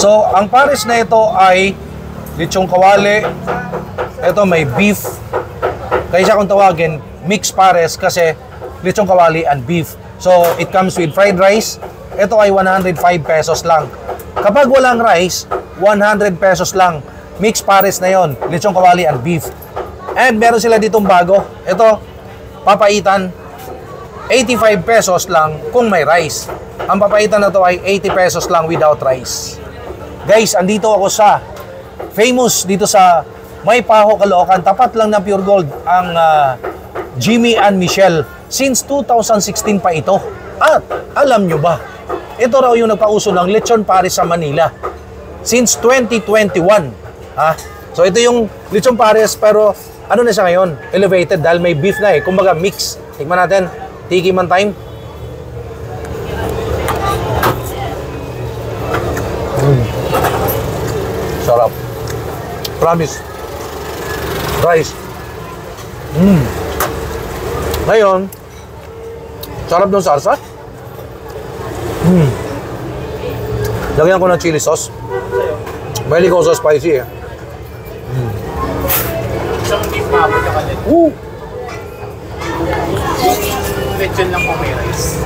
So, ang pares na ito ay lechong kawali. Ito may beef. Kaya siya kung tawagin, mixed pares kasi lechong kawali and beef. So, it comes with fried rice. Ito ay 105 pesos lang. Kapag walang rice, 100 pesos lang. Mixed pares na yon, lechong kawali and beef. And meron sila ditong bago. Ito, papaitan, 85 pesos lang kung may rice. Ang papaitan na to ay 80 pesos lang without rice. Guys, andito ako sa famous dito sa Maypaho, Caloocan. Tapat lang ng Pure Gold ang Jimmy and Michelle. Since 2016 pa ito. At alam nyo ba, ito raw yung nagpauso ng lechon pares sa Manila. Since 2021. So ito yung lechon pares pero ano na siya ngayon? Elevated dahil may beef na eh. Kumbaga mix. Tingnan natin. Tiki man time. Sarap. Promise. Rice. Ngayon, sarap ng sarsa. Lagyan ko ng chili sauce. Mahilig ko sa spicy eh. Isang beef mabo ka kalit. Lechon lang po may rice.